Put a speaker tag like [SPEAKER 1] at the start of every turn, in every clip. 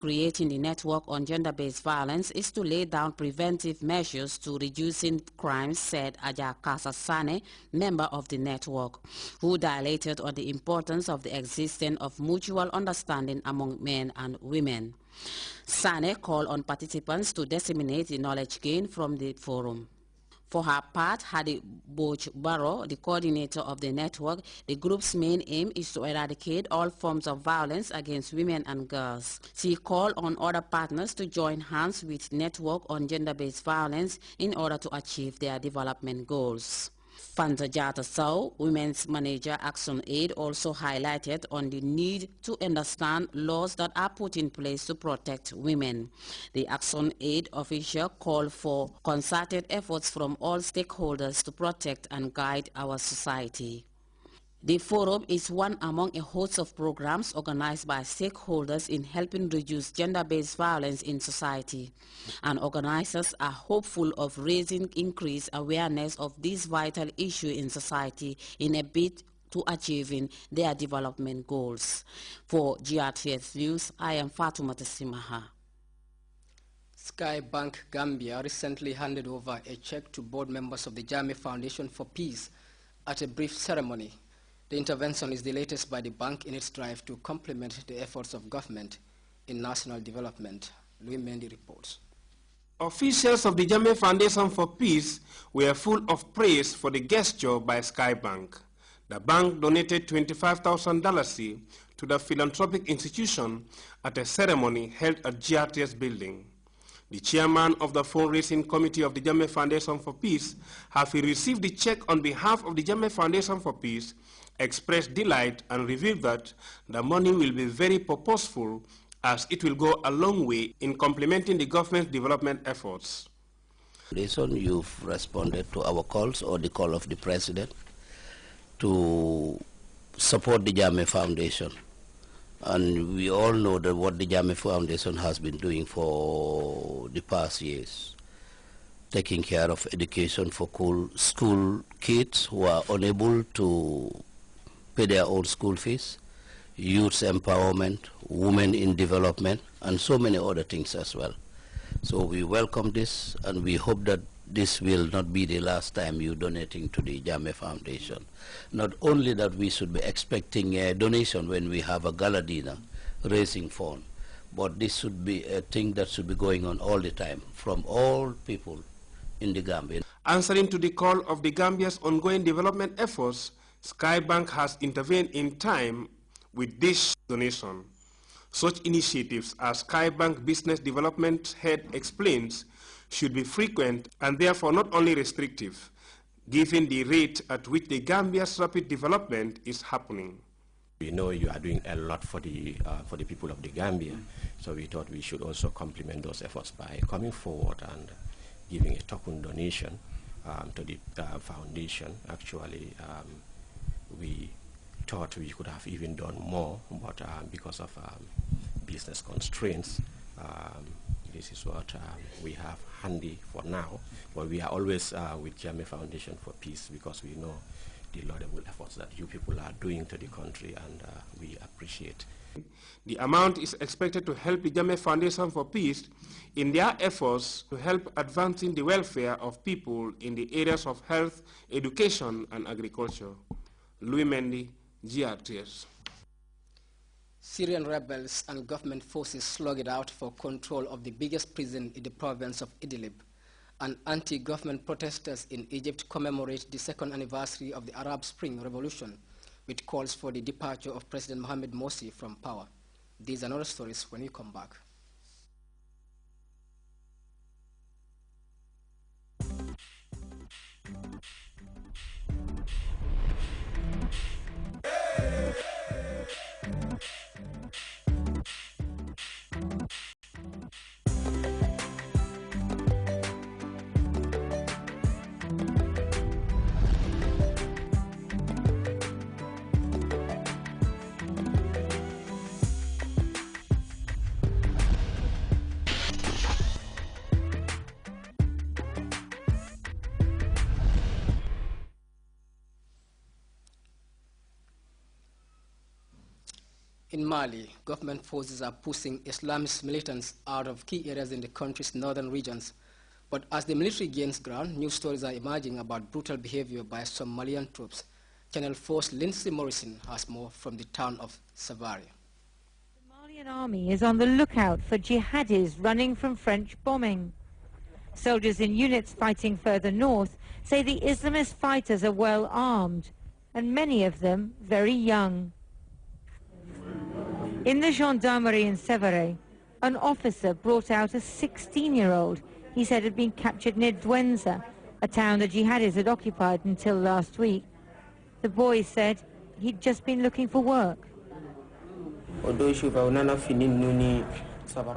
[SPEAKER 1] creating the network on gender-based violence is to lay down preventive measures to reducing crimes, said Aja Kasasane, member of the network, who dilated on the importance of the existence of mutual understanding among men and women. Sane called on participants to disseminate the knowledge gained from the forum. For her part, Hadi Boch-Barrow, the coordinator of the network, the group's main aim is to eradicate all forms of violence against women and girls. She called on other partners to join hands with network on gender-based violence in order to achieve their development goals. Fanta Jata Sow, Women's Manager Action Aid, also highlighted on the need to understand laws that are put in place to protect women. The Action Aid official called for concerted efforts from all stakeholders to protect and guide our society. The forum is one among a host of programs organized by stakeholders in helping reduce gender-based violence in society, and organizers are hopeful of raising increased awareness of this vital issue in society in a bid to achieving their development goals. For GRTS News, I am Fatoumata Simaha.
[SPEAKER 2] Sky Bank Gambia recently handed over a check to board members of the Jame Foundation for Peace at a brief ceremony. The intervention is the latest by the bank in its drive to complement the efforts of government in national development. Louis Mendy reports.
[SPEAKER 3] Officials of the Jame Foundation for Peace were full of praise for the gesture by Sky Bank. The bank donated $25,000 to the philanthropic institution at a ceremony held at GRTS building. The chairman of the fundraising committee of the Jame Foundation for Peace, having received the check on behalf of the Jame Foundation for Peace, expressed delight and revealed that the money will be very purposeful as it will go a long way in complementing the government's development efforts.
[SPEAKER 4] You've responded to our calls or the call of the president to support the Jame Foundation. And we all know that what the Jame Foundation has been doing for the past years, taking care of education for school kids who are unable to pay their own school fees, youth empowerment, women in development, and so many other things as well. So we welcome this, and we hope that this will not be the last time you donating to the Jame Foundation. Not only that we should be expecting a donation when we have a gala dinner, raising fund, but this should be a thing that should be going on all the time from all people in the Gambia.
[SPEAKER 3] Answering to the call of the Gambia's ongoing development efforts, Sky Bank has intervened in time with this donation. Such initiatives, as Sky Bank Business Development Head explains, should be frequent and therefore not only restrictive, given the rate at which the Gambia's rapid development is happening.
[SPEAKER 5] We know you are doing a lot for the people of the Gambia, so we thought we should also complement those efforts by coming forward and giving a token donation to the foundation. Actually, we thought we could have even done more, but because of business constraints, this is what we have handy for now. But we are always with Jame Foundation for Peace because we know the laudable efforts that you people are doing to the country, and we appreciate.
[SPEAKER 3] The amount is expected to help the Jame Foundation for Peace in their efforts to help advancing the welfare of people in the areas of health, education, and agriculture. Louis Mendy, GRTS.
[SPEAKER 2] Syrian rebels and government forces slug it out for control of the biggest prison in the province of Idlib. And anti-government protesters in Egypt commemorate the second anniversary of the Arab Spring Revolution, which calls for the departure of President Mohamed Morsi from power. These and other stories when we come back. In Mali, government forces are pushing Islamist militants out of key areas in the country's northern regions. But as the military gains ground, new stories are emerging about brutal behavior by some Malian troops. Channel 4's Lindsay Morrison has more from the town of Savary.
[SPEAKER 6] The Malian army is on the lookout for jihadis running from French bombing. Soldiers in units fighting further north say the Islamist fighters are well armed, and many of them very young. In the gendarmerie in Sévaré, an officer brought out a 16-year-old he said had been captured near Douenza, a town the jihadis had occupied until last week. The boy said he'd just been looking for work.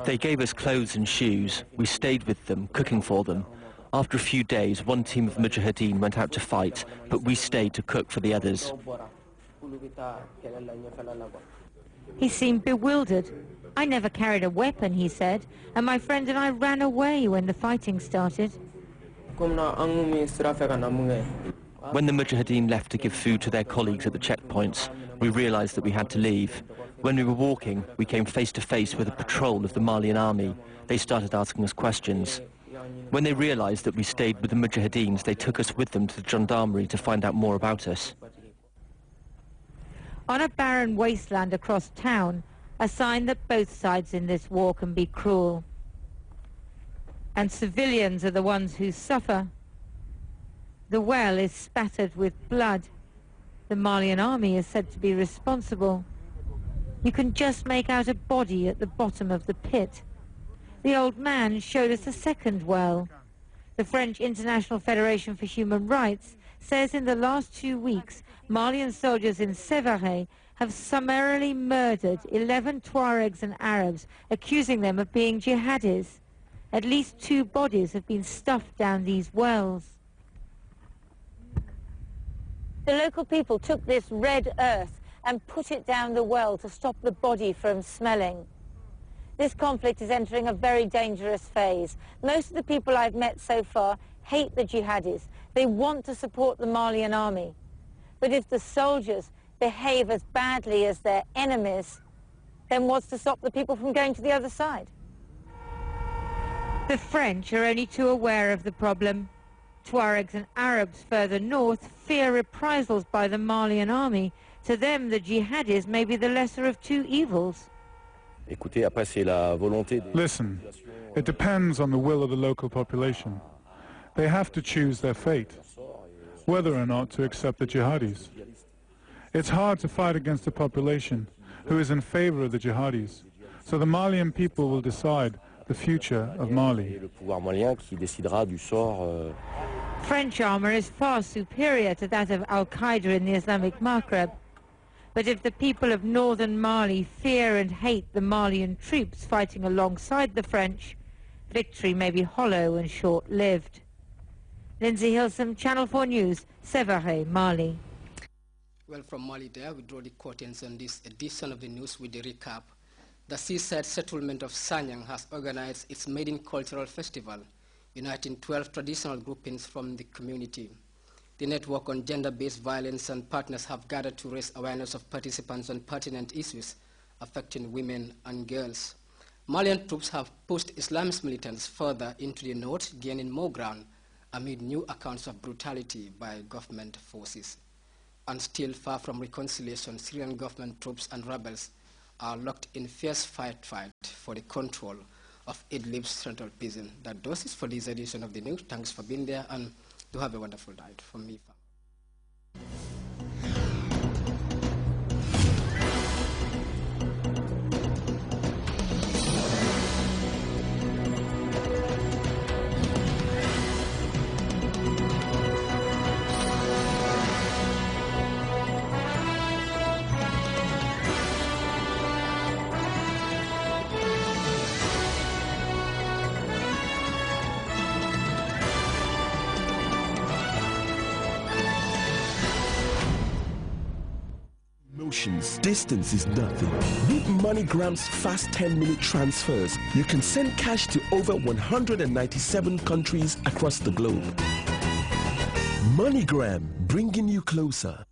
[SPEAKER 7] They gave us clothes and shoes. We stayed with them, cooking for them. After a few days, one team of Mujahideen went out to fight, but we stayed to cook for the others.
[SPEAKER 6] He seemed bewildered. I never carried a weapon, he said, and my friend and I ran away when the fighting started.
[SPEAKER 7] When the Mujahideen left to give food to their colleagues at the checkpoints, we realized that we had to leave. When we were walking, we came face to face with a patrol of the Malian army. They started asking us questions. When they realized that we stayed with the Mujahideens, they took us with them to the gendarmerie to find out more about us.
[SPEAKER 6] On a barren wasteland across town, a sign that both sides in this war can be cruel. And civilians are the ones who suffer. The well is spattered with blood. The Malian army is said to be responsible. You can just make out a body at the bottom of the pit. The old man showed us a second well. The French International Federation for Human Rights says in the last 2 weeks, Malian soldiers in Sévaré have summarily murdered 11 Tuaregs and Arabs, accusing them of being jihadis. At least 2 bodies have been stuffed down these wells. The local people took this red earth and put it down the well to stop the body from smelling. This conflict is entering a very dangerous phase. Most of the people I've met so far hate the jihadis. They want to support the Malian army. But if the soldiers behave as badly as their enemies, then what's to stop the people from going to the other side? The French are only too aware of the problem. Tuaregs and Arabs further north fear reprisals by the Malian army. To them, the jihadis may be the lesser of 2 evils.
[SPEAKER 8] Listen, it depends on the will of the local population. They have to choose their fate, whether or not to accept the jihadis. It's hard to fight against a population who is in favor of the jihadis, so the Malian people will decide the future of Mali.
[SPEAKER 6] French armor is far superior to that of Al-Qaeda in the Islamic Maghreb. But if the people of northern Mali fear and hate the Malian troops fighting alongside the French, victory may be hollow and short-lived. Lindsay Hilsom, Channel 4 News, Sévaré, Mali.
[SPEAKER 2] Well, from Mali there, we draw the curtains on this edition of the news with the recap. The seaside settlement of Sanyang has organized its maiden cultural festival, uniting 12 traditional groupings from the community. The Network on Gender-Based Violence and partners have gathered to raise awareness of participants on pertinent issues affecting women and girls. Malian troops have pushed Islamist militants further into the north, gaining more ground amid new accounts of brutality by government forces. And still far from reconciliation, Syrian government troops and rebels are locked in fierce fight for the control of Idlib's central prison. That does it for this edition of the news. Thanks for being there, and do have a wonderful night from me.
[SPEAKER 9] Distance is nothing. With MoneyGram's fast 10-minute transfers, you can send cash to over 197 countries across the globe. MoneyGram, bringing you closer.